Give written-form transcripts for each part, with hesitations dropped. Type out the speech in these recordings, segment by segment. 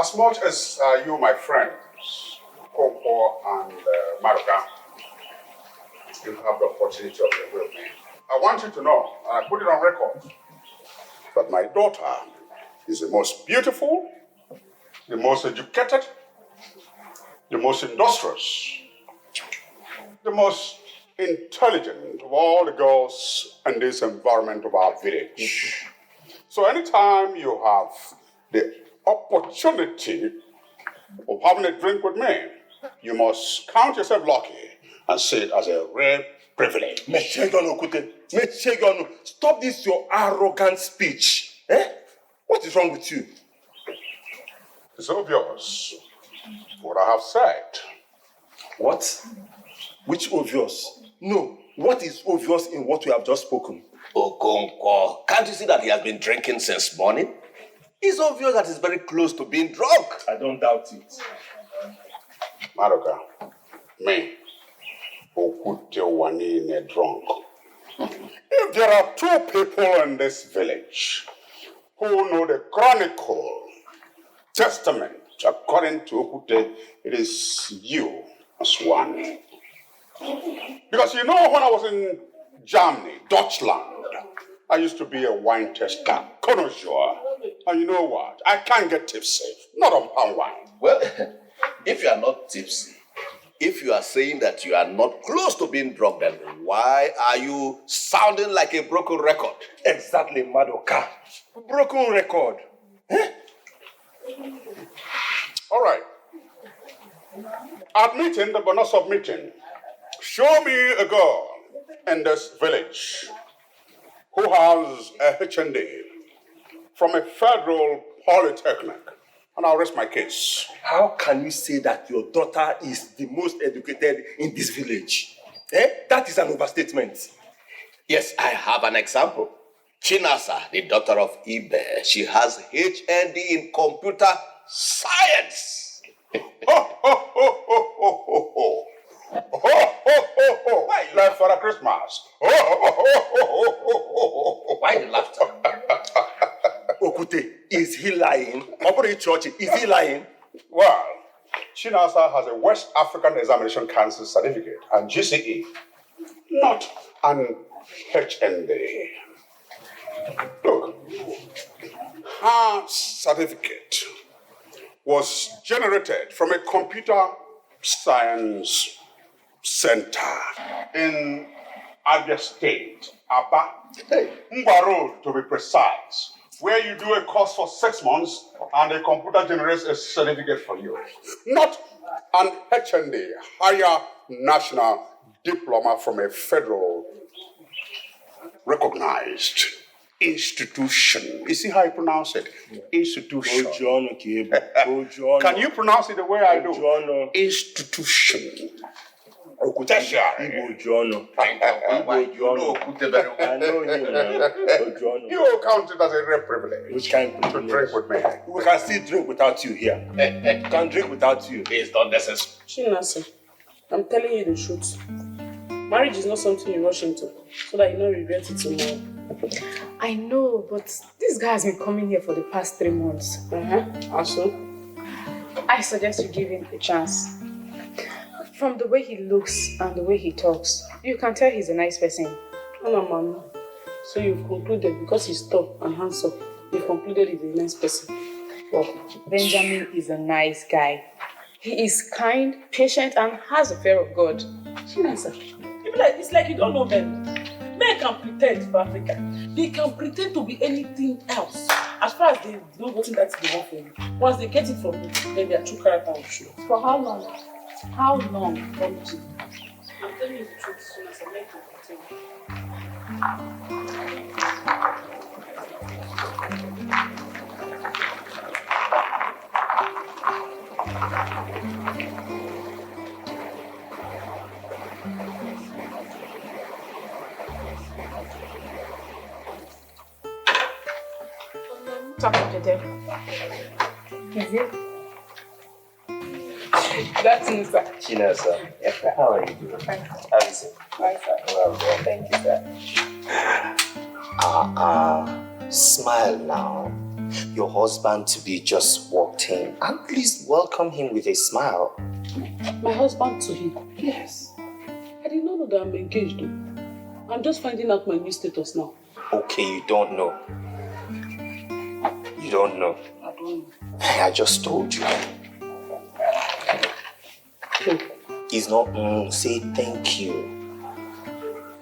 As much as you, my friends, Koko and Maruka, you have the opportunity of living with me, I want you to know, and I put it on record, that my daughter is the most beautiful, the most educated, the most industrious, the most intelligent of all the girls in this environment of our village. So anytime you have the opportunity of having a drink with me, you must count yourself lucky and see it as a rare privilege. Stop this your arrogant speech. What is wrong with you? It's obvious what I have said. What? Which obvious? No. What is obvious in what we have just spoken? Okonkwo, can't you see that he has been drinking since morning? It's obvious that he's very close to being drunk. I don't doubt it. Maruka, me, Okute Wanine drunk. If there are two people in this village who know the chronicle, testament, according to Okute, it is you as one. Because you know, when I was in Germany, Deutschland, I used to be a wine tester, connoisseur. And you know what? I can't get tipsy, not on palm wine. Well, if you are not tipsy, if you are saying that you are not close to being drunk, then why are you sounding like a broken record? Exactly, Madoka. Broken record. All right. Admitting but not submitting. Show me a girl in this village who has a HND from a federal polytechnic, and I'll rest my case. How can you say that your daughter is the most educated in this village? That is an overstatement. Yes, I have an example. Chinasa, the daughter of Ibe, she has HND in computer science. Why you laugh for a Christmas? Why the laughter? Okute, is he lying? Is he lying? Well, Chinasa has a West African Examination Council certificate and GCE, not an HND. Look, her certificate was generated from a computer science center in Abia State, Aba, Mbaro to be precise, where you do a course for 6 months and a computer generates a certificate for you. Not an HND, higher national diploma from a federal recognized institution. You see how I pronounce it? Institution. Can you pronounce it the way I do? Institution. Tertiary. You count it as a rare privilege. Which kind of to drink with me? We can still drink without you here. We can drink without you. It's not necessary. Chinasa, I'm telling you the truth. Marriage is not something you rush into, so that you don't regret it tomorrow. I know, but this guy has been coming here for the past 3 months. Also, I suggest you give him a chance. From the way he looks and the way he talks, you can tell he's a nice person. no, Mama. So you've concluded because he's tough and handsome, you've concluded he's a nice person. Well, Benjamin is a nice guy. He is kind, patient, and has a fear of God. Chinasa, it's like you don't know men. Men can pretend for Africa. They can pretend to be anything else. As far as they know what that they want from you. Once they get it from you, then their true character will show. For how long? How long? I'm telling you the truth, Chinasa. Men can pretend. Talk to the devil. Is it? That's me, sir. Chinasa, how are you doing? Fine. How is it? Fine, sir. Well done. Thank you, sir. Smile now. Your husband to be just walked walked in, at least welcome him with a smile. My husband to him. Yes. I did not know that I'm engaged though. I'm just finding out my new status now. Okay, you don't know. You don't know. I don't know. I just told you. It's not say thank you.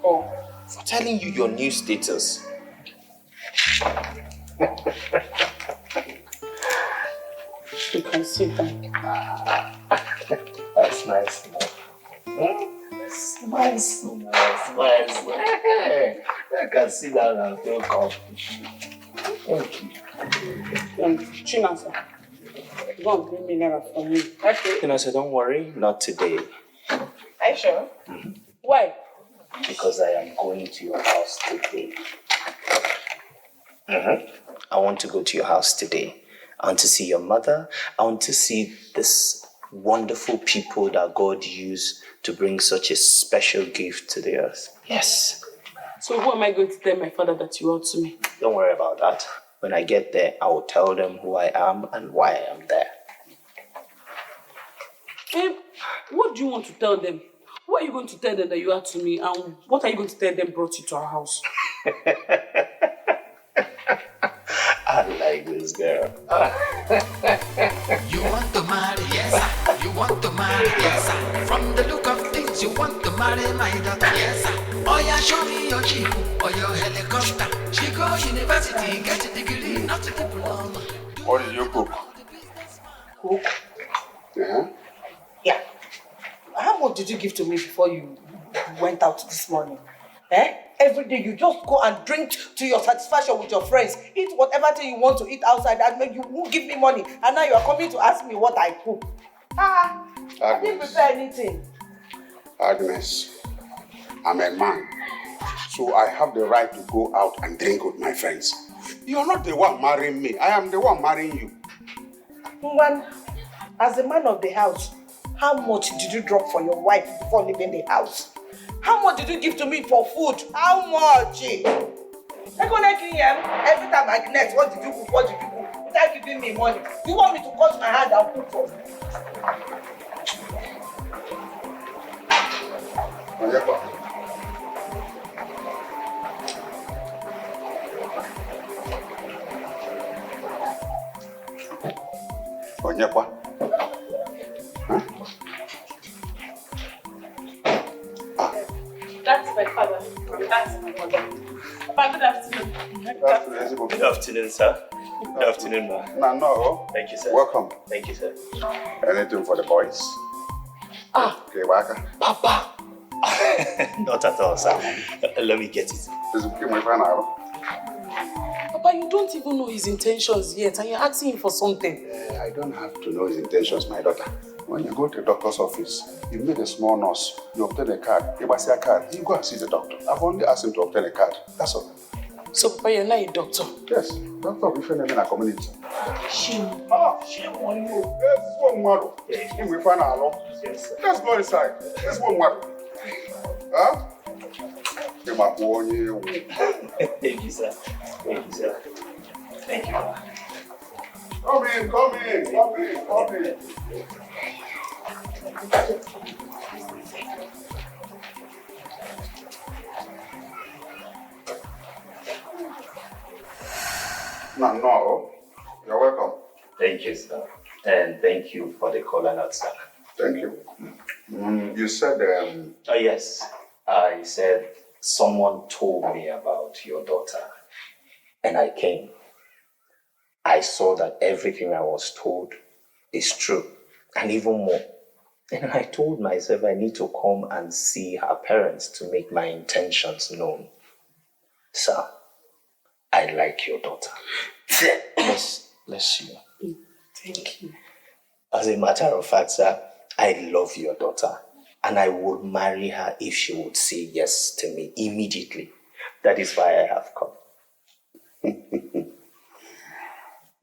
Oh. For telling you your new status. You can say thank you. That's nice. Nice. Hey, I can sit down and feel comfortable. Thank you. Chinasa, go and bring me Naira for me. Okay. Chinasa, don't worry, not today. Are you sure? Mm-hmm. Why? Because I am going to your house today. I want to go to your house today. I want to see your mother. I want to see this wonderful people that God used to bring such a special gift to the earth. Yes. So who am I going to tell my father that you are to me? Don't worry about that. When I get there, I will tell them who I am and why I am there. What do you want to tell them? What are you going to tell them that you are to me? And what are you going to tell them brought you to our house? I like this girl. You want to marry, yes sir. You want to marry, yes sir. From the look of things, you want to marry my daughter, yes sir. Oh yeah, show me your jeep or your helicopter. She go university, get a degree, not a diploma. What did you cook? Cook? Yeah. Yeah. How much did you give to me before you went out this morning? Every day you just go and drink to your satisfaction with your friends. Eat whatever thing you want to eat outside and you won't give me money. And now you are coming to ask me what I cook. I didn't prepare anything. Agnes, I'm a man, so I have the right to go out and drink with my friends. You're not the one marrying me. I am the one marrying you. One, as the man of the house, how much did you drop for your wife before leaving the house? How much did you give to me for food? How much? Every time I connect, what did you cook? What did you cook? Without giving me money. You want me to cut my hand and cook for you? Onyekwa. Huh? That's my father. That's my mother. Papa, good afternoon. Good afternoon, sir. Good afternoon, ma. No. Thank you, sir. Welcome. Thank you, sir. Anything for the boys? Okay, Waka. Papa! Not at all, sir. Let me get it. Papa, you don't even know his intentions yet, and you're asking him for something. I don't have to know his intentions, my daughter. When you go to the doctor's office, you meet a small nurse, you obtain a card, you buy a card, you go and see the doctor. I've only asked him to obtain a card. That's all. So, Papa, you're not a doctor? Yes, doctor of different in our community. Shame on you. Yes, one model. We find out alone. Yes, sir. Let's go inside. Let's one model. Huh? Thank you, sir. Thank you, sir. Thank you. Come in. No. You're welcome. Thank you, sir. And thank you for the call and answer. Thank you. You said, Oh, yes. I said someone told me about your daughter. And I came. I saw that everything I was told is true. And even more. And I told myself I need to come and see her parents to make my intentions known. Sir, I like your daughter. Bless you. Thank you. As a matter of fact, sir, I love your daughter. And I would marry her if she would say yes to me immediately. That is why I have come.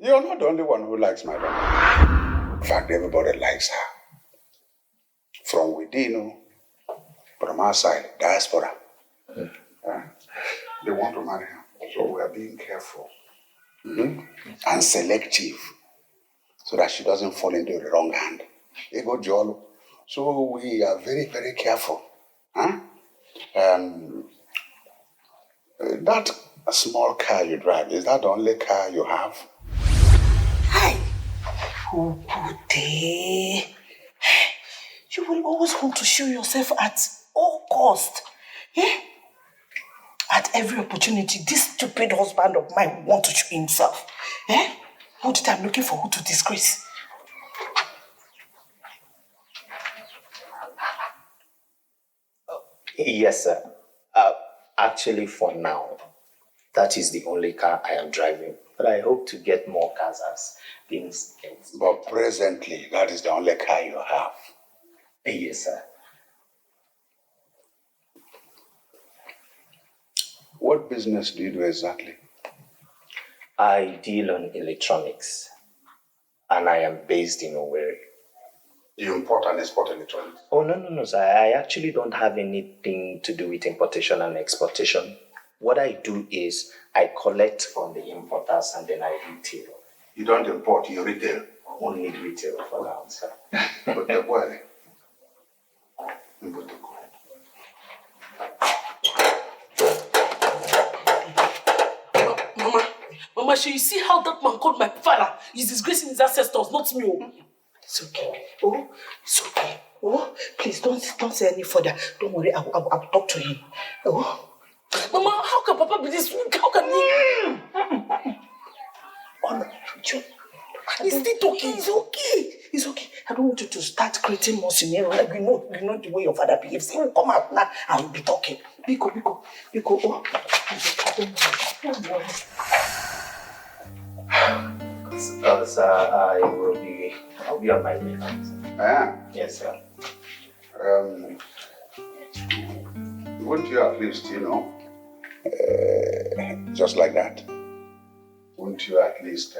you're not the only one who likes my daughter. In fact, everybody likes her. From within, from outside, diaspora. They want to marry her. So we are being careful and selective. so that she doesn't fall into the wrong hand. Ego Jolo. So we are very, very careful. Huh? That small car you drive, is that the only car you have? Hi. Ubute. You will always want to show yourself at all cost. Eh? At every opportunity, this stupid husband of mine will want to show himself. Eh? All the time looking for who to disgrace. Yes, sir. Actually, for now, that is the only car I am driving. But I hope to get more cars as things get. But presently, that is the only car you have. Yes, sir. What business do you do exactly? I deal on electronics, and I am based in Owerri. You import and export electronics? Oh, no, sir. I actually don't have anything to do with importation and exportation. What I do is I collect from the importers and then I retail. You don't import, you retail? Only retail for now, sir. But the boy. Mama, you see how that man called my father? He's disgracing his ancestors, not me. It's okay. Oh, it's okay. Oh, please don't say any further. Don't worry, I'll talk to him. Oh. Mama, how can Papa be this weak? How can he? Oh, no, he's still talking. It's okay. It's okay. I don't want you to start creating more scenario. Like you know the way your father behaves. He will come out now and we'll be talking. Biko. Oh, don't worry. Sir, I'll be on my way now. Ah. Yes, sir. Wouldn't you at least, just like that? Wouldn't you at least,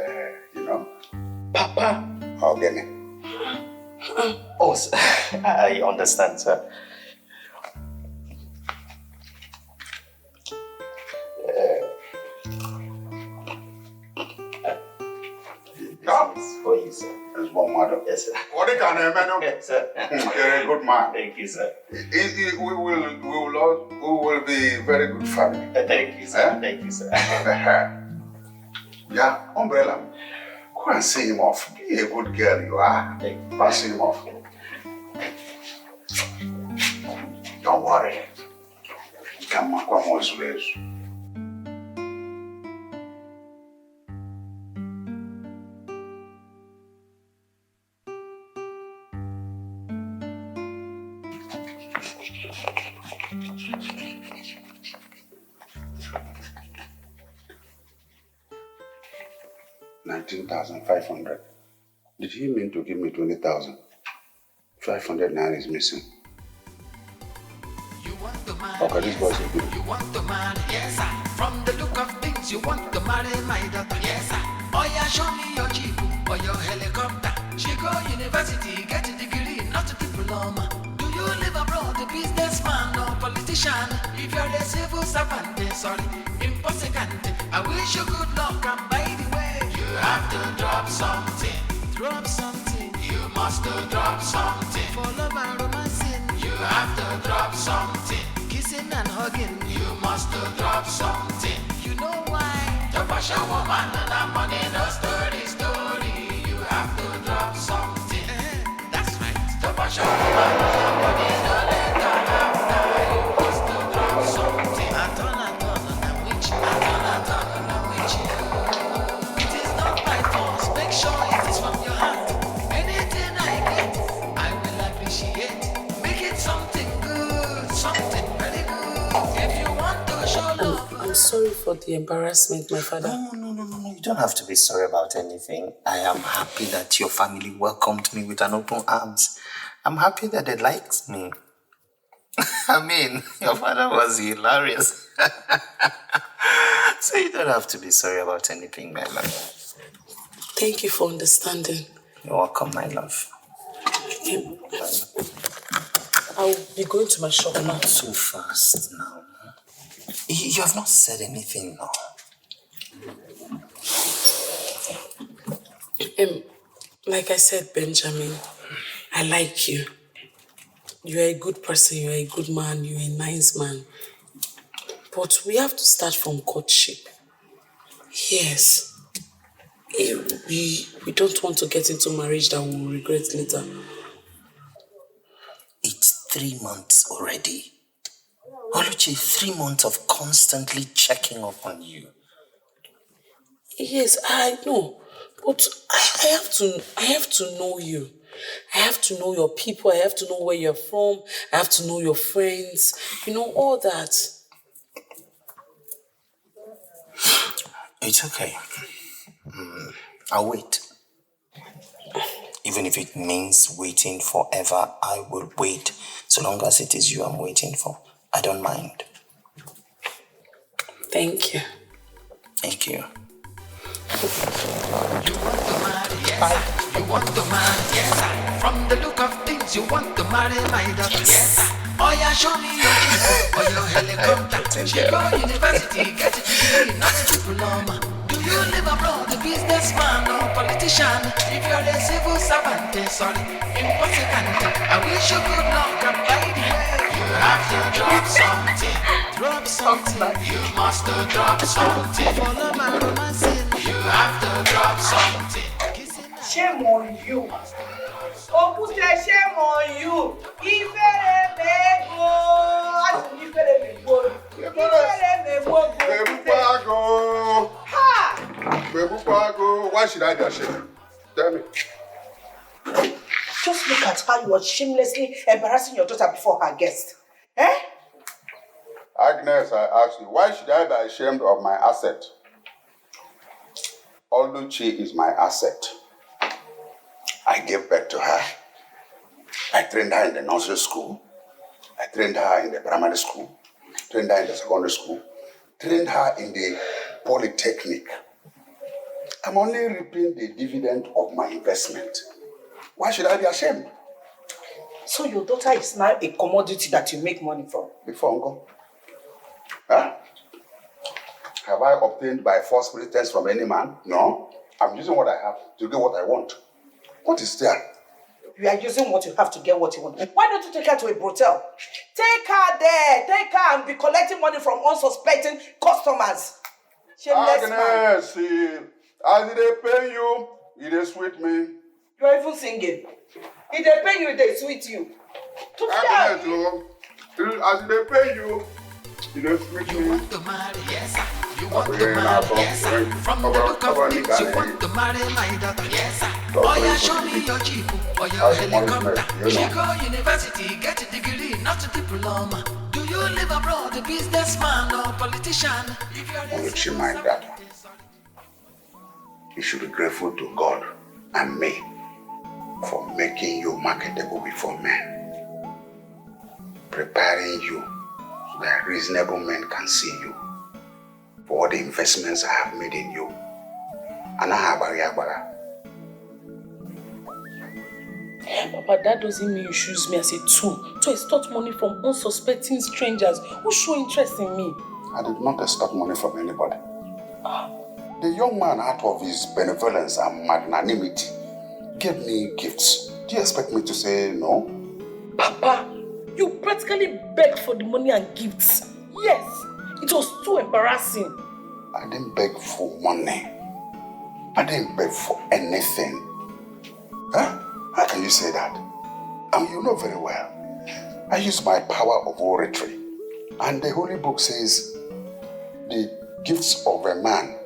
Papa? I'll get it. Oh, sir. I understand, sir. This is for you, sir. There's one mother. Yes, sir. What can I do? Yes, sir. You're a good man. Thank you, sir. We will be very good family. Thank you, sir. Thank you, sir. Yeah, umbrella. Go and see him off. Be a good girl you are. Pass him off. Don't worry. Come on, Suitor. 19,500. Did he mean to give me 20,000? 500 naira is missing. Okay, this boy's good. You want to marry, yes sir. From the look of things, you want to marry my daughter, yes sir. Oh yeah, show me your jeep or your helicopter. She go university, get a degree, not a diploma. Do you live abroad, a businessman or politician? If you're a civil servant, sorry, impossible. I wish you good luck, and by the way, you have to drop something. Drop something. You must drop something. For love and romancing, you have to drop something. Kissing and hugging, you must drop something. You know why? To wash a woman and a money, no story. You have to drop something. That's right. To wash a woman and a money, no letter after. You must drop something. I turn, which it is not by force. Make sure it is from your heart. Anything I get, I will appreciate. Make it something good, something very good. If you want to show love. I'm sorry for the embarrassment, my father. No. You don't have to be sorry about anything. I am happy that your family welcomed me with an open arms. I'm happy that they liked me. I mean, your father was hilarious. So you don't have to be sorry about anything, my love. Thank you for understanding. You're welcome, my love. I'll be going to my shop now. Not so fast now. You have not said anything now. Like I said, Benjamin, I like you. You're a good person, you're a good man, you're a nice man. But we have to start from courtship. Yes. We don't want to get into marriage that we'll regret later. It's 3 months already. Oluchi, 3 months of constantly checking up on you. Yes, I know. But I have to know you. I have to know your people. I have to know where you're from. I have to know your friends. You know, all that. It's okay. I'll wait. Even if it means waiting forever, I will wait. So long as it is you I'm waiting for. I don't mind. Thank you. Thank you. You want to marry, yes. You want to marry, yes. From the look of things, you want to marry my daughter, yes. Oh yeah, show me your jeep or your helicopter. She go university, get a degree, not a diploma. Do you live abroad, a businessman or politician? If you're a civil servant, sorry, impossible. I wish you good luck, and by the way, you have to drop something. Drop something. You must drop something. Follow my romancing. You have to drop something. Shame on you. Opuse, shame on you. Ifere mego. Ati ifere mego. Ifere mego. Bebupago. Ha! Bebupago. Why should I be ashamed? Tell me. Just look at how you were shamelessly embarrassing your daughter before her guest. Eh? Agnes, I ask you, why should I be ashamed of my asset? Oluchi is my asset. I gave birth to her. I trained her in the nursery school. I trained her in the primary school. Trained her in the secondary school. Trained her in the polytechnic. I'm only reaping the dividend of my investment. Why should I be ashamed? So your daughter is now a commodity that you make money from? Before uncle. Huh? Have I obtained by false pretense from any man? No. I'm using what I have to get what I want. What is there? You are using what you have to get what you want. Why don't you take her to a brothel? Take her there. Take her and be collecting money from unsuspecting customers. Shameless man. Agnes, see, as they pay you, it sweet me. You are even singing. If they pay you, they sweet you. Agnes, as they pay you, it sweet me. You want to marry, yes. You want to marry, yes. From the look of things, you want to marry my daughter, yes. Oh yeah, show me your jeep or your helicopter. She go university, get a degree, not a diploma. Do you live abroad, a businessman or politician? Oluchi, my daughter, you should be grateful to God and me for making you marketable before men, preparing you so that reasonable men can see you for all the investments I have made in you. And I have a Papa, that doesn't mean you choose me as a tool to extort money from unsuspecting strangers who show interest in me. I did not extort money from anybody. The young man, out of his benevolence and magnanimity, gave me gifts. Do you expect me to say no? Papa, you practically begged for the money and gifts. Yes, it was too embarrassing. I didn't beg for money. I didn't beg for anything. Huh? How can you say that? You know very well. I use my power of oratory. And the Holy Book says, the gifts of a man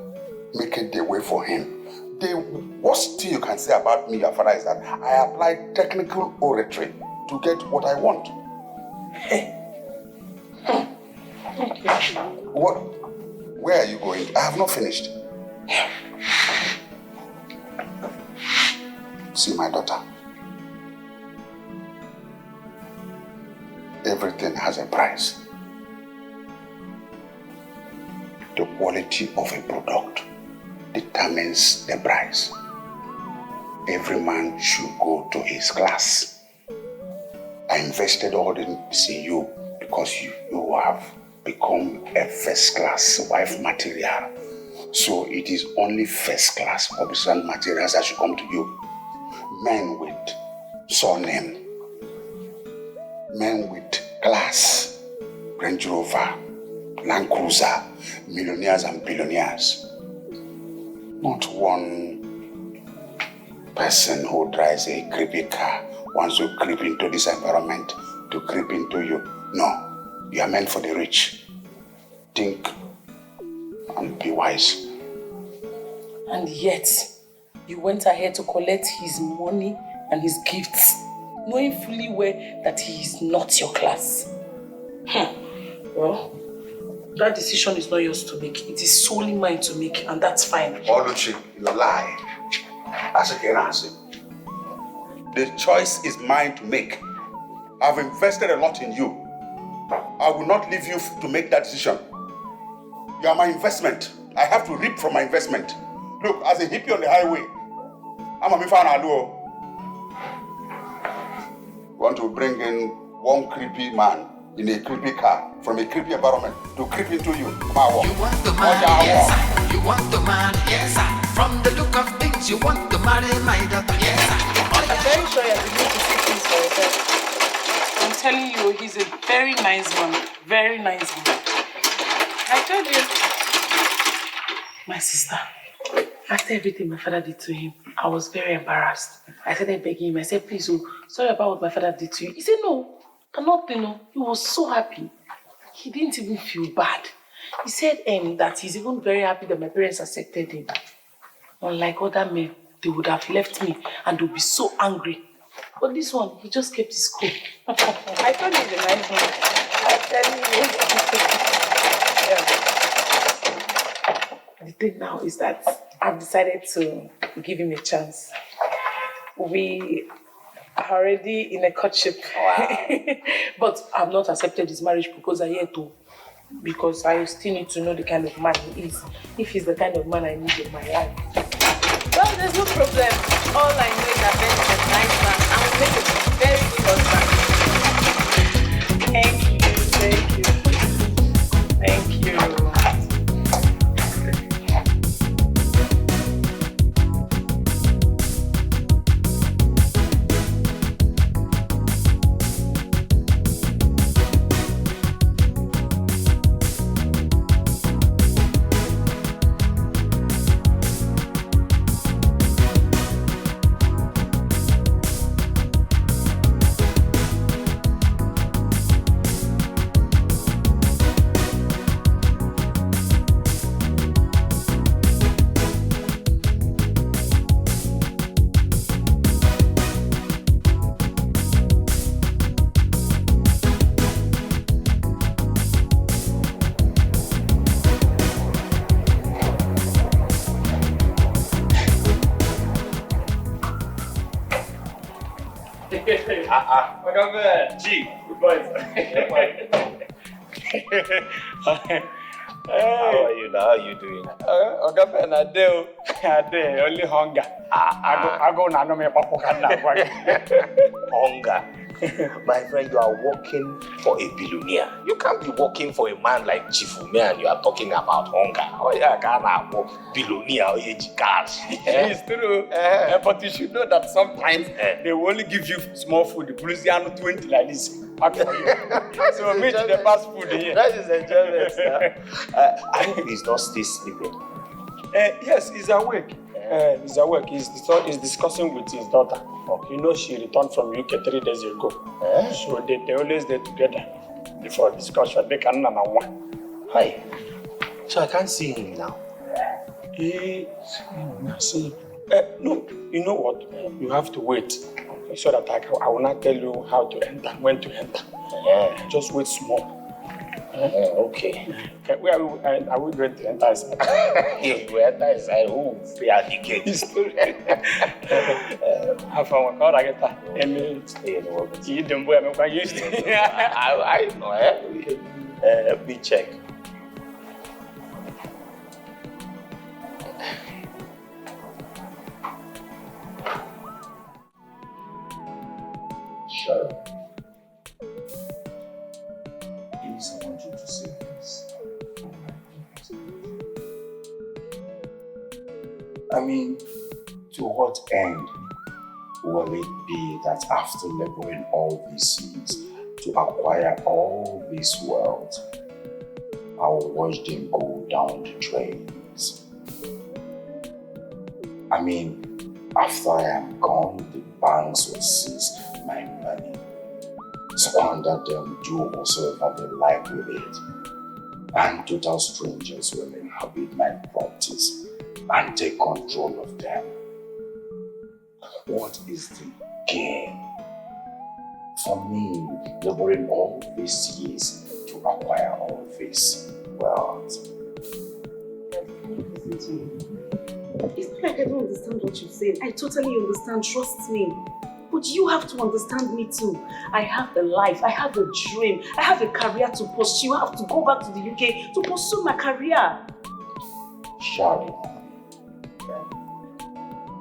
make it the way for him. The worst thing you can say about me, your father, is that I apply technical oratory to get what I want. What? Where are you going? I have not finished. See, my daughter. Everything has a price. The quality of a product determines the price. Every man should go to his class. I invested all this in you because you have become a first-class wife material. So it is only first-class hobbies and materials that should come to you. men with surname, men with class, Range Rover, Land Cruiser, millionaires and billionaires. Not one person who drives a creepy car wants to creep into this environment, to creep into you. No, you are meant for the rich. Think and be wise. And yet, you went ahead to collect his money and his gifts, knowing fully well that he is not your class. Well, that decision is not yours to make. It is solely mine to make, and that's fine. Oluchi, you lie. As a Kenasi. The choice is mine to make. I've invested a lot in you. I will not leave you to make that decision. You are my investment. I have to reap from my investment. Look, as a hippie on the highway, I'm a Mifana. Want to bring in one creepy man in a creepy car from a creepy environment to creep into you. You want the man, yes sir. You want the man, yes sir. From the look of things, you want to marry my daughter, yes sir. I'm very sure you're beginning to see things for yourself. I'm telling you, he's a very nice man. Very nice man. I told you. My sister, after everything my father did to him, I was very embarrassed. I started begging him. I said, please, oh, sorry about what my father did to you. He said, no, cannot, He was so happy. He didn't even feel bad. He said that he's even very happy that my parents accepted him. Unlike other men, they would have left me and they would be so angry. But this one, he just kept his cool. I told you he's a nice man. I'm telling you. The thing now is that I've decided to give him a chance. We are already in a courtship. Wow. But I've not accepted his marriage proposal yet too. Because I still need to know the kind of man he is. If he's the kind of man I need in my life. Well, there's no problem. All I know is that Ben is a nice man and will make a very good husband. Thank you. G, good boys. How are you now? How are you doing? Only hunger. I go now, no me Hunger. My friend, you are working for a billionaire. You can't be working for a man like Chifume and you are talking about hunger. Oh yeah, can't have billionaire or cash. It's true. But you should know that sometimes they will only give you small food. The police are not 20 like this. Pack for you. So meet the fast food here. That is enjoyment, sir. I hope he's not still sleeping. Yes, he's awake. He's awake. He's discussing with his daughter. You know, she returned from UK 3 days ago. So they always there together before discussion. They can one. Hi. So I can't see him now. See. No, you know what? You have to wait so that I will not tell you how to enter, when to enter. Just wait small. Okay. Where are we going to enter inside? If we enter inside, who will pay at the gate? Have fun. How do I get that? I know. Let me check. Sure. Please, I want you to say this. I mean, to what end? will it be that after laboring all these years to acquire all this wealth, I will watch them go down the drains? I mean, after I am gone, the banks will seize my money, squander them, do whatsoever they like with it, and total strangers will inhabit my properties and take control of them. What is the gain for me laboring all these years to acquire all this wealth? It's not like I don't understand what you're saying. I totally understand, trust me. But you have to understand me too. I have a life, I have a dream, I have a career to pursue. I have to go back to the UK to pursue my career. Shari,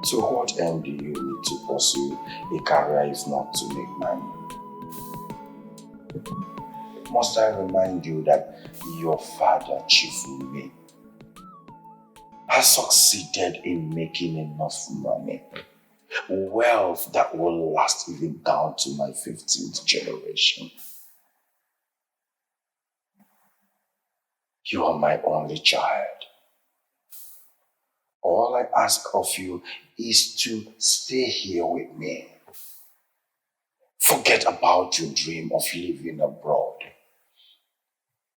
to what end do you need to pursue a career if not to make money? Must I remind you that your father, Chief Umi, has succeeded in making enough money, wealth that will last even down to my 15th generation. You are my only child. All I ask of you is to stay here with me. Forget about your dream of living abroad.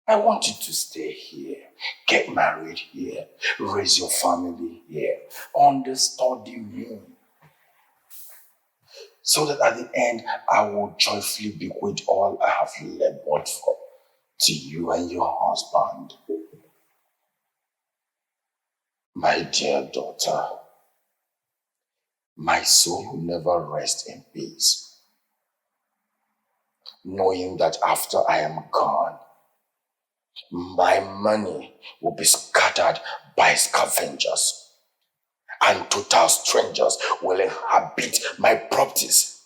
I want you to stay here, get married here, raise your family here, understudy me. So that at the end, I will joyfully bequeath all I have labored for to you and your husband. My dear daughter, my soul will never rest in peace, knowing that after I am gone, my money will be scattered by scavengers, and total strangers will inhabit my properties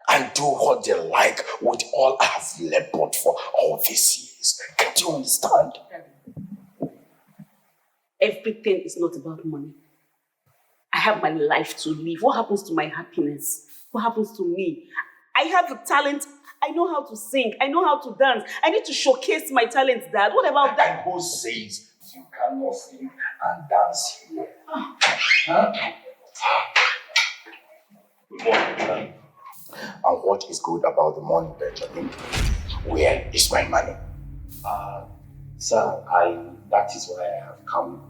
and do what they like with all I have labored for all these years. Can't you understand? Everything is not about money. I have my life to live. What happens to my happiness? What happens to me? I have a talent. I know how to sing. I know how to dance. I need to showcase my talents, Dad. What about that? And who says you cannot sing and dance here? Huh? Good morning, Benjamin. And what is good about the money, Benjamin? Where is my money? Sir, that is why I have come.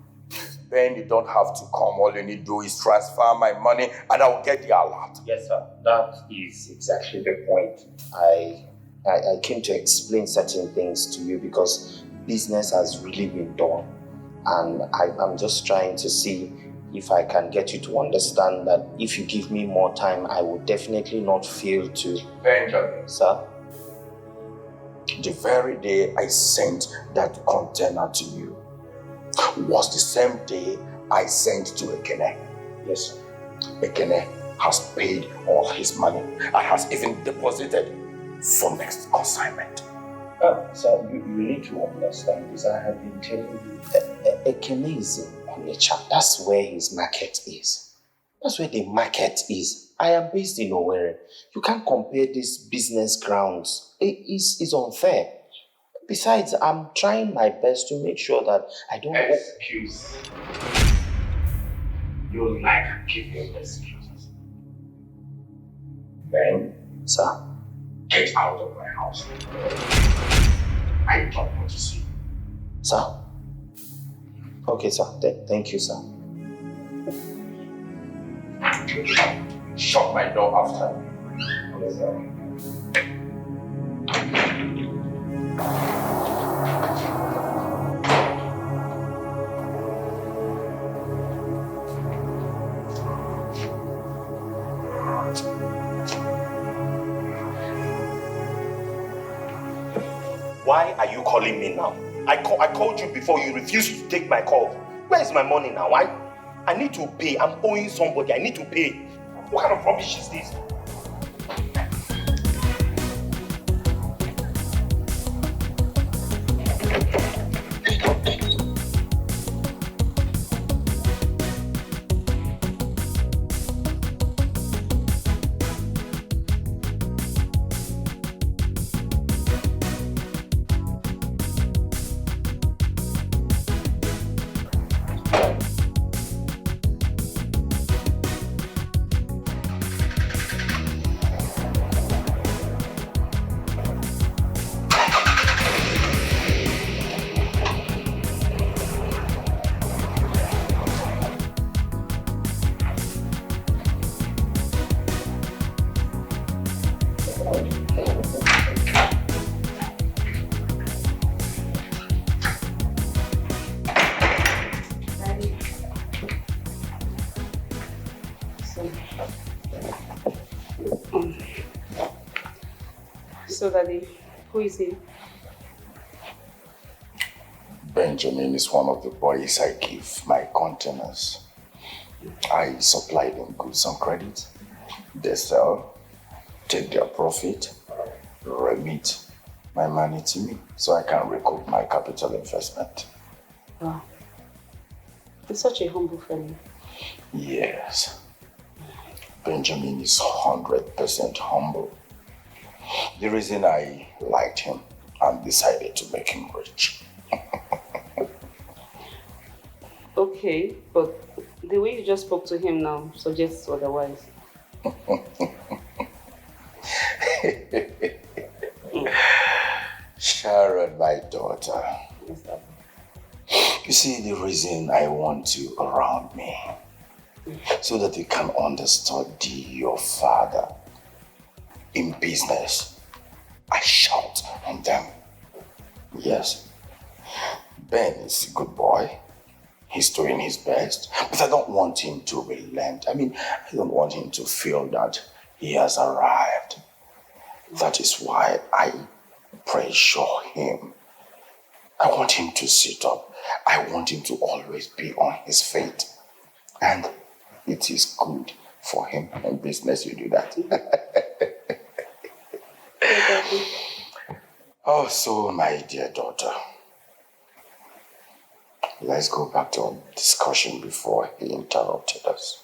Ben, you don't have to come. All you need to do is transfer my money and I'll get the alert. Yes, sir. That is exactly the point. I came to explain certain things to you because business has really been done. And I'm just trying to see if I can get you to understand that if you give me more time, I will definitely not fail to... Benjamin. Sir? The very day I sent that container to you was the same day I sent to Ekene. Yes, sir. Ekene has paid all his money and has even deposited for next consignment. Sir, you need to understand this. I have been telling you. Ekene is in Onitsha. That's where his market is. That's where the market is. I am based in Owerri. You can't compare these business grounds. It's unfair. Besides, I'm trying my best to make sure that I don't... Excuse. You like giving excuses. Then, sir, get out of my house. I don't want to see you. Sir? Okay, sir. Thank you, sir. Shut my door after me. Yes, sir. Why are you calling me now? I called you before, you refused to take my call. Where is my money now? I need to pay. I'm owing somebody. I need to pay. What kind of rubbish is this? Daddy. So, Daddy, who is he? Benjamin is one of the boys I give my containers. I supply them goods on credit. They sell, take their profit, remit my money to me so I can recoup my capital investment. Wow. He's such a humble fellow. Yes. Benjamin is 100% humble. The reason I liked him and decided to make him rich. Okay, but the way you just spoke to him now suggests otherwise. Sharon, my daughter. You see, the reason I want you around me, so that you can understudy your father. In business, I shout on them. Yes, Ben is a good boy. He's doing his best, but I don't want him to relent. I don't want him to feel that he has arrived. That is why I pressure him. I want him to sit up. I want him to always be on his feet. And it is good for him in business you do that. Oh, so my dear daughter, let's go back to our discussion before he interrupted us.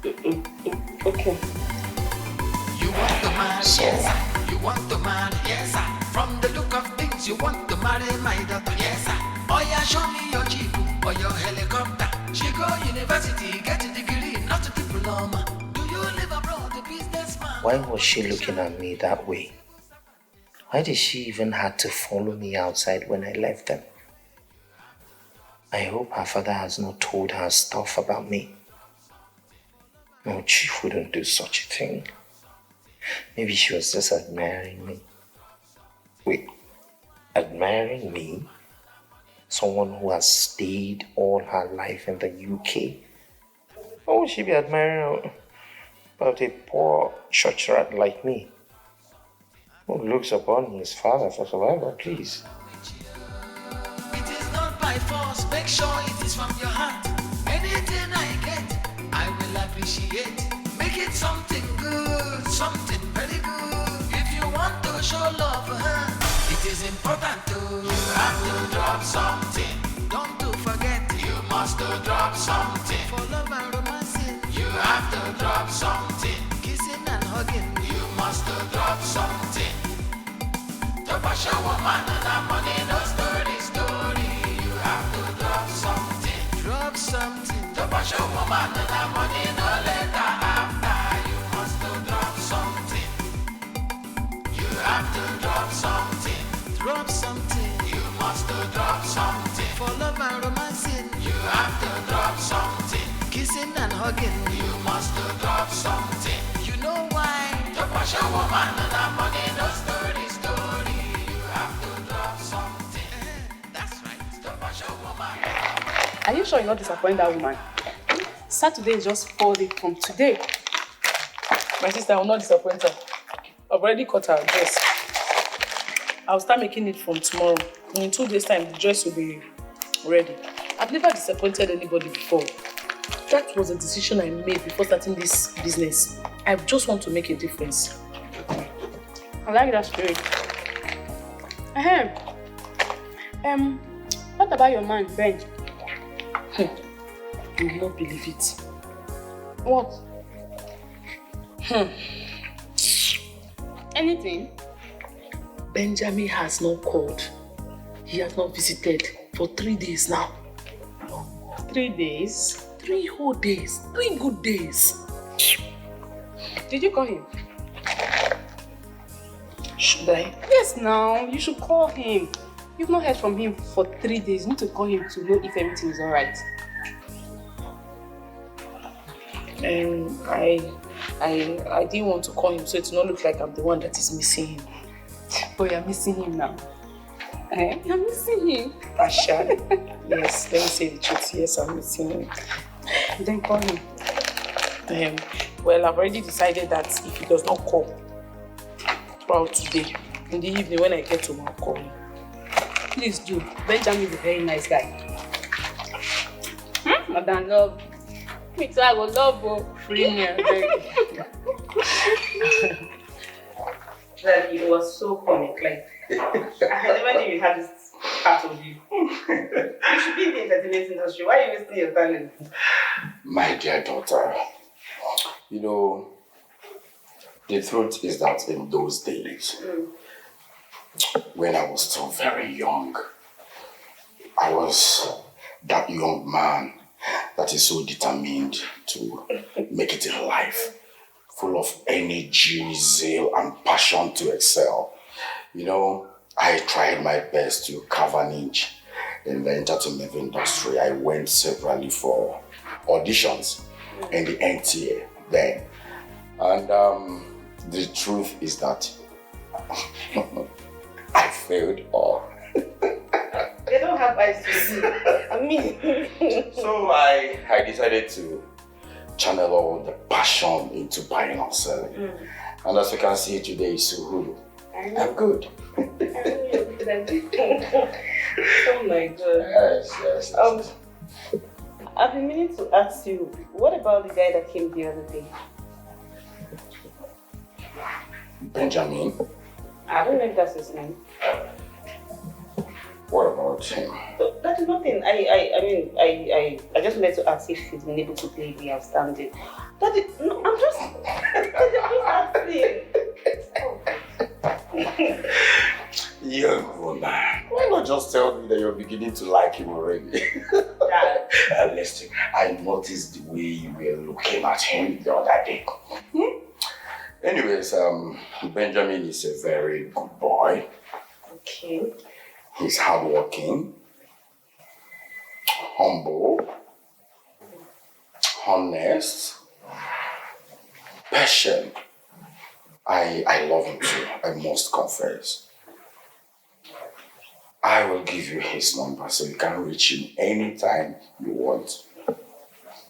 Okay. You want to marry, yes sir. You want to marry, yes sir. From the look of things, you want to marry my daughter, yes sir. Oh yeah, show me your jeep or your helicopter. She go university, get a degree, not a diploma. Do you live abroad, a businessman? Why was she looking at me that way? Why did she even have to follow me outside when I left them? I hope her father has not told her stuff about me. No, she wouldn't do such a thing. Maybe she was just admiring me. Wait, admiring me? Someone who has stayed all her life in the UK? Why would she be admiring about a poor church rat like me? Who looks upon his father for survival, please? It is not by force, make sure it is from your heart. Anything I get, I will appreciate. Make it something good, something very good. If you want to show love for her, it is important to. You have to drop something. Don't to forget, you must drop something. For love and romancing, you have to drop something. Kissing and hugging, you must drop something. To push a woman and that money, no story. You have to drop something. Drop something. To push a woman and that money, no later after. You must drop something. You have to drop something. Drop something. You must drop something. For love and romancing, you have to drop something. Kissing and hugging, you must drop something. You know why? To push a woman and that money, no story. You have to drop something. That's right. To push a woman. Are you sure you're not disappointing that woman? Saturday is just 4 days from today. My sister, I will not disappoint her. I've already cut her dress. I'll start making it from tomorrow. In 2 days' time, the dress will be ready. I've never disappointed anybody before. That was a decision I made before starting this business. I just want to make a difference. I like that spirit. What about your man, Ben? You will not believe it. What? Anything? Benjamin has not called. He has not visited for 3 days now. 3 days? 3 whole days. 3 good days. Did you call him? Should I? Yes, now. You should call him. You've not heard from him for 3 days. You need to call him to know if everything is alright. I didn't want to call him so it will not look like I'm the one that is missing him. But you're missing him now. You're missing him. Partially. Yes, let me say the truth. Yes, I'm missing him. Then call him. Well, I've already decided that if he does not call throughout today, in the evening when I get home, I'll call him. Please do. Benjamin is a very nice guy. Madam love. Me too, I will love you. Free me, I beg. That it was so comic, like I never knew you had this part of you. You should be in the entertainment industry. Why are you wasting your talent? My dear daughter, you know, the truth is that in those days, when I was still very young, I was that young man that is so determined to make it in life, full of energy, zeal, and passion to excel. You know, I tried my best to carve an inch in the entertainment industry. I went separately for auditions in the NTA then. And the truth is that I failed all. They don't have eyes to see. I mean. So I decided to channel all the passion into buying and selling. And as you can see today, Suitor, I'm good. Oh my God. Yes. I've been meaning to ask you, what about the guy that came the other day? Benjamin. I don't know if that's his name. What about him? That is nothing. I just wanted to ask if he's been able to play the outstanding. That is, no, I'm just asking. Young woman, why not just tell me that you're beginning to like him already? Listen, I noticed the way you were looking at him the other day. Anyways, Benjamin is a very good boy. Okay. He's hardworking, humble, honest, patient. I love him too, I must confess. I will give you his number so you can reach him anytime you want.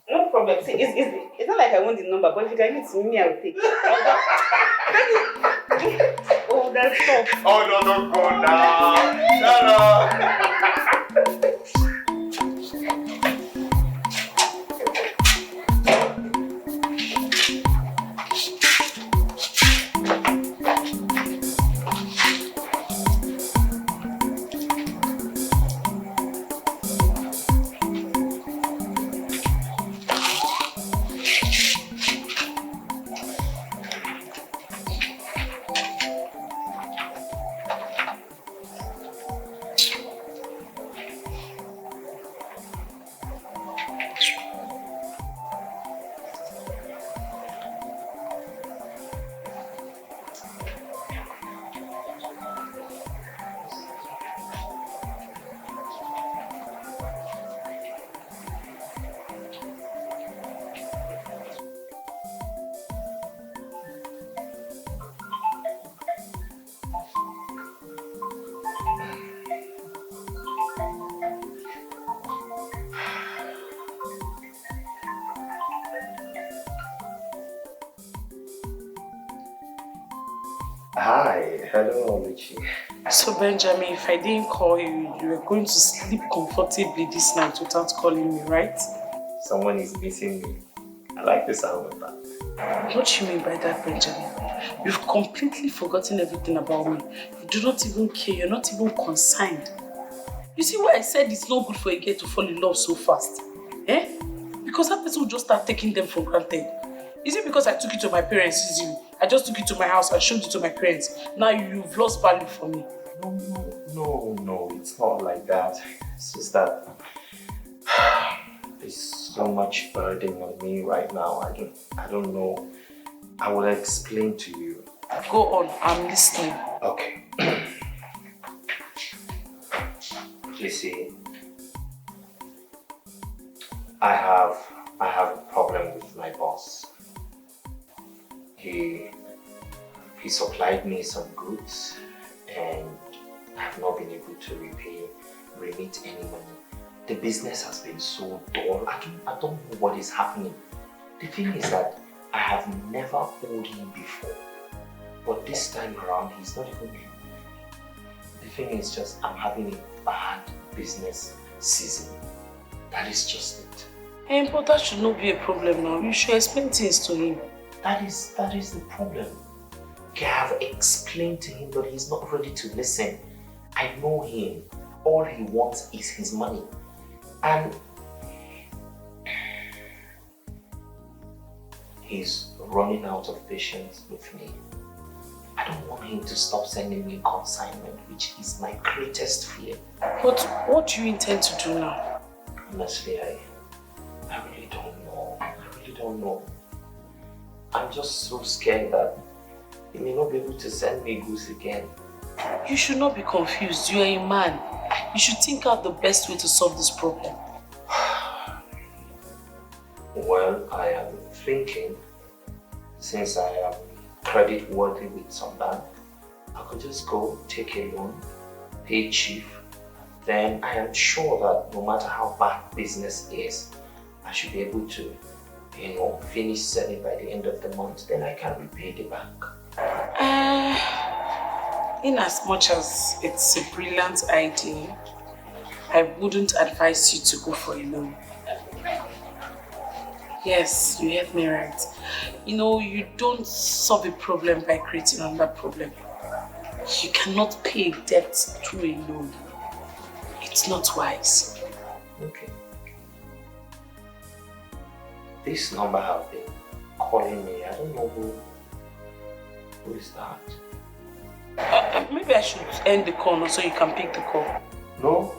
No problem. See, it's not like I want the number, but if you can give it to me, I'll take it. Oh, that's tough. Oh, no, don't go now. No. Hi, hello, Oluchi. So Benjamin, if I didn't call you, you were going to sleep comfortably this night without calling me, right? Someone is missing me. I like the sound of that. What do you mean by that, Benjamin? You've completely forgotten everything about me. You do not even care, you're not even concerned. You see why I said it's not good for a girl to fall in love so fast? Because that person will just start taking them for granted. Is it because I took it to my parents? I just took it to my house and showed it to my parents. Now you've lost value for me. No, it's not like that. It's just that there's so much burden on me right now. I don't know. I will explain to you. Go on, I'm listening. Okay. You see, I have a problem with my boss. He supplied me some goods and I have not been able to remit any money. The business has been so dull. I don't know what is happening. The thing is that I have never owed him before. But this time around, he's not even. The thing is just, I'm having a bad business season. That is just it. But that should not be a problem now. You should explain things to him. That is the problem. Okay, I have explained to him, but he's not ready to listen. I know him. All he wants is his money. And he's running out of patience with me. I don't want him to stop sending me consignment, which is my greatest fear. But what do you intend to do now? Honestly, I really don't know. I really don't know. I'm just so scared that he may not be able to send me goods again. You should not be confused. You are a man. You should think out the best way to solve this problem. Well, I am thinking, since I am credit worthy with some bank, I could just go take a loan, pay chief. Then I am sure that no matter how bad business is, I should be able to, finish selling by the end of the month. Then I can repay the bank. In as much as it's a brilliant idea, I wouldn't advise you to go for a loan. Yes, you heard me right. You don't solve a problem by creating another problem. You cannot pay debt through a loan. It's not wise. Okay. This number have been calling me. I don't know who is that. Maybe I should end the call now so you can pick the call. No.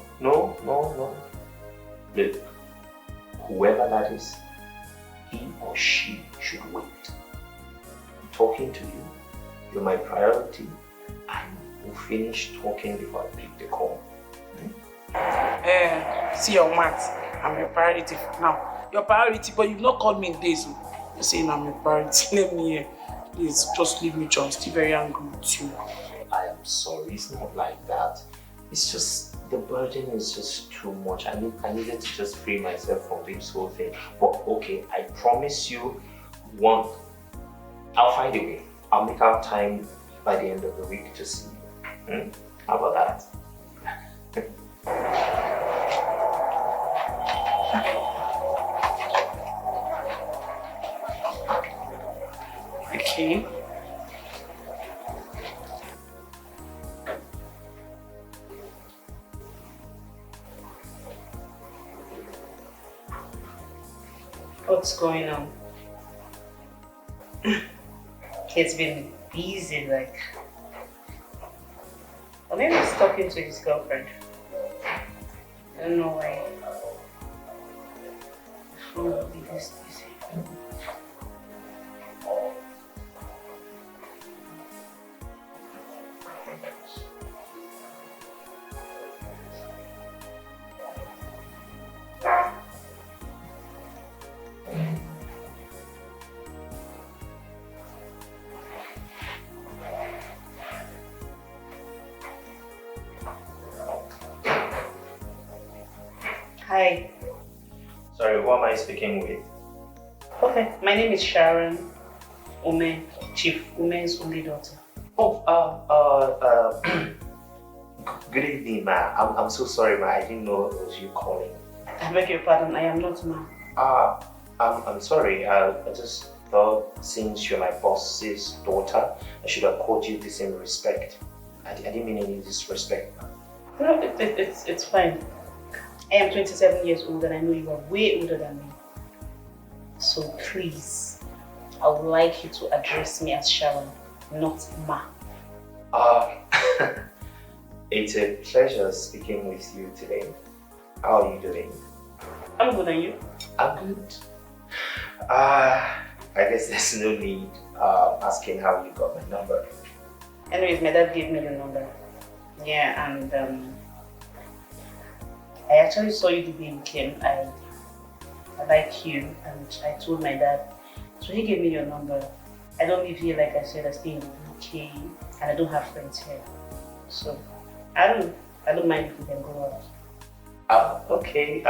Look, whoever that is, he or she should wait. I'm talking to you. You're my priority. And we'll finish talking before I pick the call. See your maths. I'm your priority for now. Your priority, but you've not called me in days. You're saying I'm your priority. Let me hear. Please, just leave me, John. I'm still very angry with you. I am sorry. It's not like that. It's just, the burden is just too much. I needed to just free myself from this whole thing. But okay, I promise you, I'll find a way. I'll make out time by the end of the week to see you. How about that? Okay. What's going on? He's been busy, like. Or maybe he's talking to his girlfriend. I don't know why. Phone will be this busy. Hi. Sorry, who am I speaking with? Okay, my name is Sharon Ume, Chief Ume's only daughter. Good evening, ma. I'm so sorry, ma. I didn't know it was you calling. I beg your pardon, I am not ma. I'm sorry. I just thought since you're my boss's daughter, I should have called you the same respect. I didn't mean any disrespect, ma. No, it's fine. I am 27 years old and I know you are way older than me. So please, I would like you to address me as Sharon, not Ma. It's a pleasure speaking with you today. How are you doing? I'm good, and you? I'm good. I guess there's no need asking how you got my number. Anyways, my dad gave me your number. Yeah, and I actually saw you the day you came. I like you, and I told my dad, so he gave me your number. I don't live here, like I said. I stay in the UK, and I don't have friends here. So I don't mind if we can go out. Okay.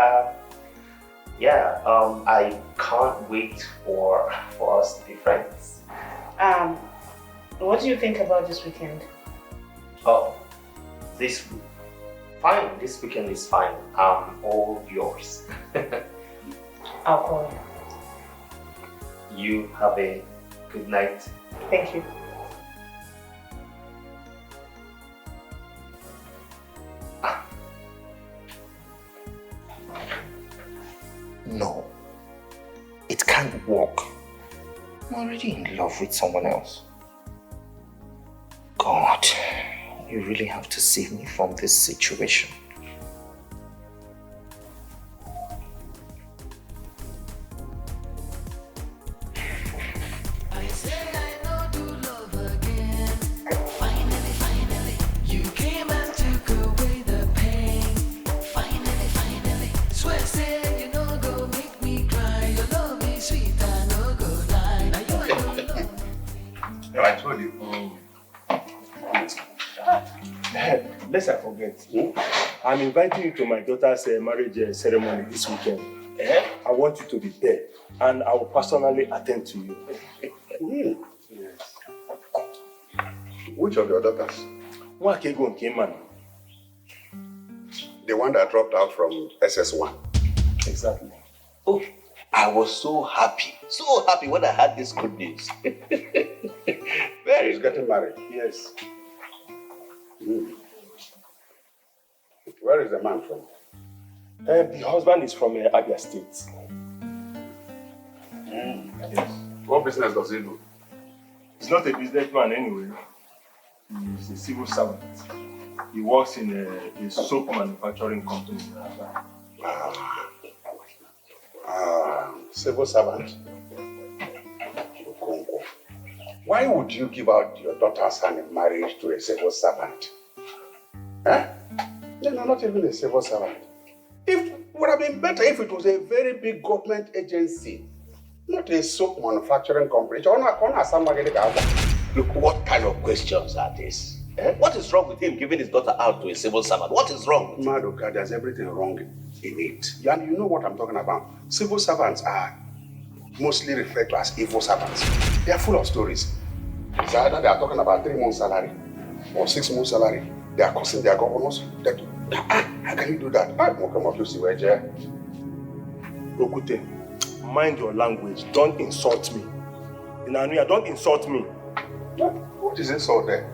Yeah. I can't wait for us to be friends. What do you think about this weekend? Oh, fine. This weekend is fine. All yours. I'll call you. You have a good night. Thank you. No, it can't work. I'm already in love with someone else. God, you really have to save me from this situation. I say I know to love again. Finally, you came and took away the pain. Finally, swear say you no go make me cry. Your love is sweet, I no go lie. Now you I don't love. No, I told you. Lest I forget, I'm inviting you to my daughter's marriage ceremony this weekend. I want you to be there, and I will personally attend to you. Yes. Which of your daughters? Wakego and Kiman. The one that dropped out from SS1. Exactly. Oh, I was so happy when I heard this good news. He's getting married. Yes. Where is the man from? The husband is from Abia State. Yes. What business does he do? He's not a businessman anyway. He's a civil servant. He works in a soap manufacturing company. Civil servant. Why would you give out your daughter's hand in marriage to a civil servant? Huh? No, not even a civil servant. It would have been better if it was a very big government agency, not a soap manufacturing company. Look, what kind of questions are these? What is wrong with him giving his daughter out to a civil servant? What is wrong? Madoka, there's everything wrong in it. And you know what I'm talking about. Civil servants are mostly referred to as evil servants. They are full of stories. It's either they are talking about 3 months' salary or 6 months' salary. They are cursing their governors. How can you do that? Okute, mind your language. Don't insult me. Inanuya, don't insult me. What is insult there?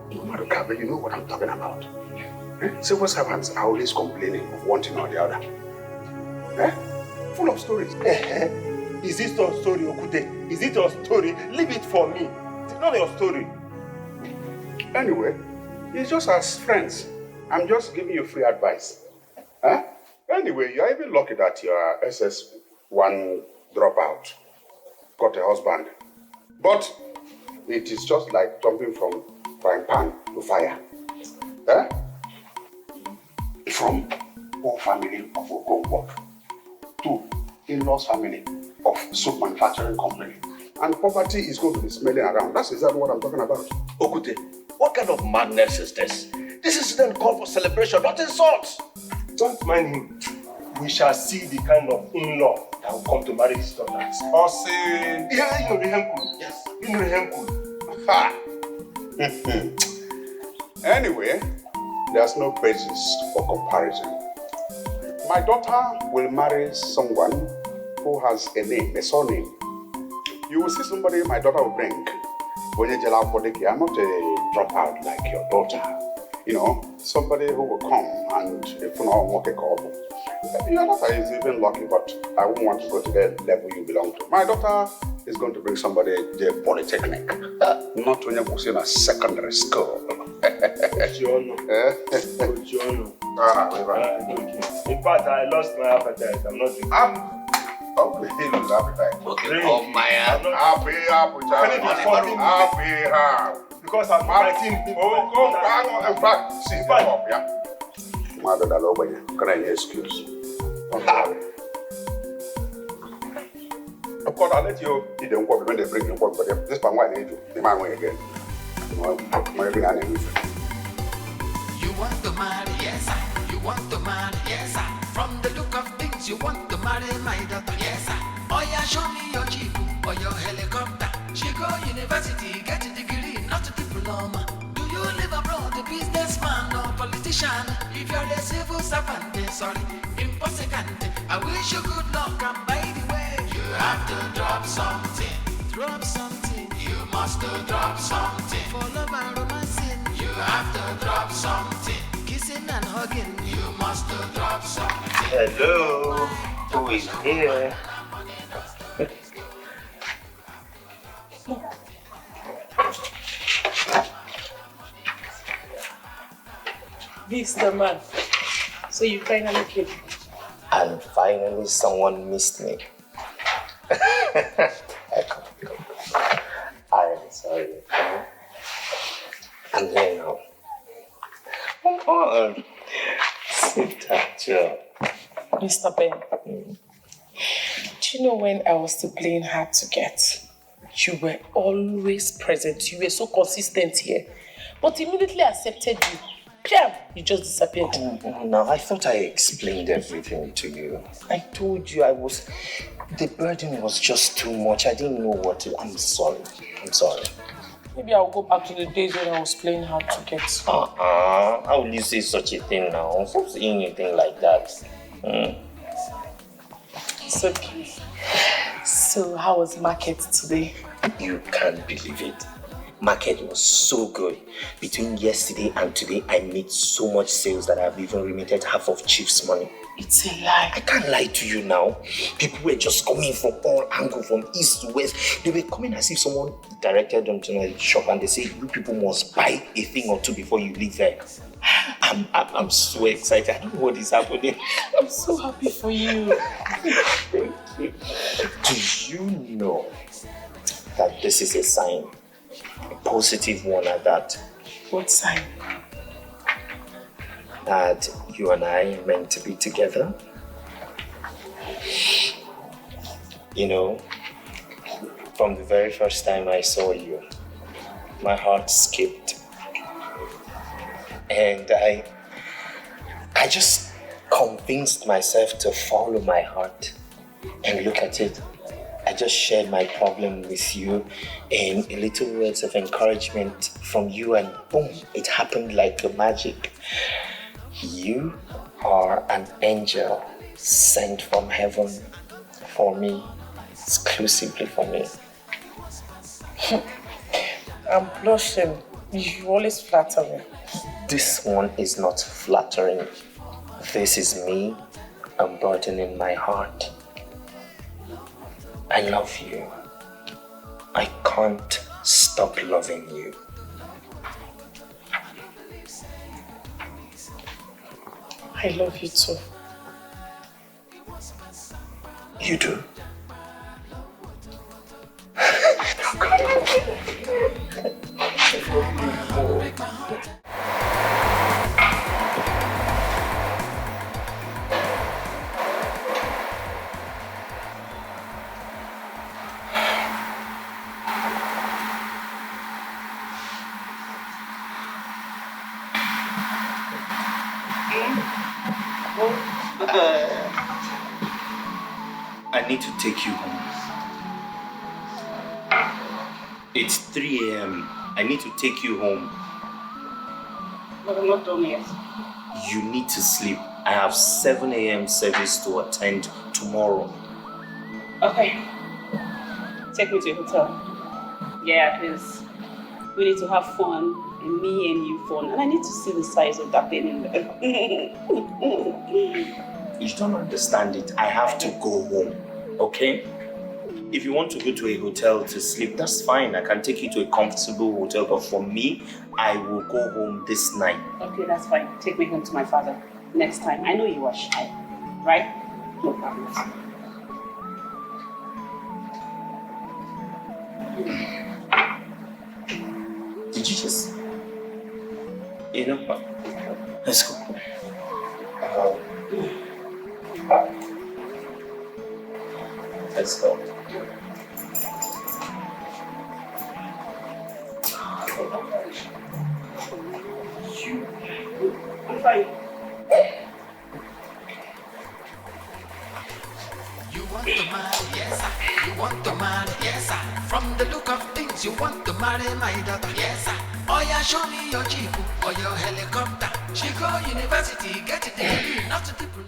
Madoka, you know what I'm talking about. Civil servants are always complaining of one thing or the other. Full of stories. Is this your story, Okute? Is it your story? Leave it for me. It's not your story. Anyway, it's just as friends. I'm just giving you free advice. Anyway, you're even lucky that your SS1 dropout got a husband. But it is just like jumping from frying pan to fire. From one family of Okonkwo to in-laws family of soap manufacturing company. And poverty is going to be smelling around. That's exactly what I'm talking about. Okute, what kind of madness is this? This is then called for celebration, not insult. Don't mind him. We shall see the kind of in-law that will come to marry his daughters. Or say, yeah, you know the Henku. Yes, you know the Henku. Anyway, there's no basis for comparison. My daughter will marry someone who has a name, a surname. You will see somebody my daughter will bring. I'm not a dropout like your daughter. You know, somebody who will come and if not work a call. Your daughter is even lucky, but I wouldn't want to go to the level you belong to. My daughter is going to bring somebody the polytechnic, not when you're in a secondary school. In fact, I lost my appetite. I'm not drinking. Okay, he lose appetite. Okay, oh my God. Happy. Because I'm fighting people. Oh, go in fact, see them up, yeah. Mother, can I excuse? Of course, I'll let you eat the nkwobi when they bring the nkwobi, but this one, why they do? The man will again. You want to marry, yes, sir. You want to marry, yes, sir. From the look of things, you want to marry my daughter, yes, sir. Oh yeah, show me your jeep or your helicopter. She go university, get a degree, not a diploma. Do you live abroad, a businessman or politician? If you're a civil servant, sorry, impossible. I wish you good luck, and by the way, you have to drop something. Drop something. You must drop something. For love and romancing, you have to drop something. Kissing and hugging, you must drop something. Hello, who is here? Mr. Man, so you finally came. And finally someone missed me. I'm sorry. I'm here now. Come on. Sit down. Mr. Ben, do you know when I was still playing hard to get? You were always present. You were so consistent here. But immediately I accepted you. Piam, you just disappeared. No, I thought I explained everything to you. I told you the burden was just too much. I didn't know what to. I'm sorry. Maybe I'll go back to the days when I was playing hard to get. How will you say such a thing now? Stop saying anything like that. It's okay. So, how was market today? You can't believe it. Market was so good. Between yesterday and today, I made so much sales that I've even remitted half of Chief's money. It's a lie. I can't lie to you now. People were just coming from all angles, from east to west. They were coming as if someone directed them to my shop and they say, you people must buy a thing or two before you leave there. I'm so excited. I don't know what is happening. I'm so happy for you. Thank you. Do you know that this is a sign? A positive one at that. What sign? That you and I are meant to be together. You know, from the very first time I saw you, my heart skipped. And I just convinced myself to follow my heart and look at it. I just shared my problem with you and a little words of encouragement from you, and boom, it happened like a magic. You are an angel sent from heaven for me, exclusively for me. I'm blushing. You always flatter me. This one is not flattering. This is me unburdening my heart. I love you. I can't stop loving you. I love you too. You do? I need to take you home. It's 3 a.m. I need to take you home. But I'm not done yet. You need to sleep. I have 7 a.m. service to attend tomorrow. Okay. Take me to a hotel. Yeah, please. We need to have fun. And me and you fun. And I need to see the size of that thing in there. You don't understand it. I have to go home, okay? If you want to go to a hotel to sleep, that's fine. I can take you to a comfortable hotel. But for me, I will go home this night. Okay, that's fine. Take me home to my father next time. I know you are shy, right? No problem. Did you just... You know what? Let's go. Let's go. I'm fine. You want to marry, yes sir. You want to marry, yes sir. From the look of things, you want to marry my daughter, yes sir. Oh yeah, show me your jeep or your helicopter. She go university, get a degree, not a diploma.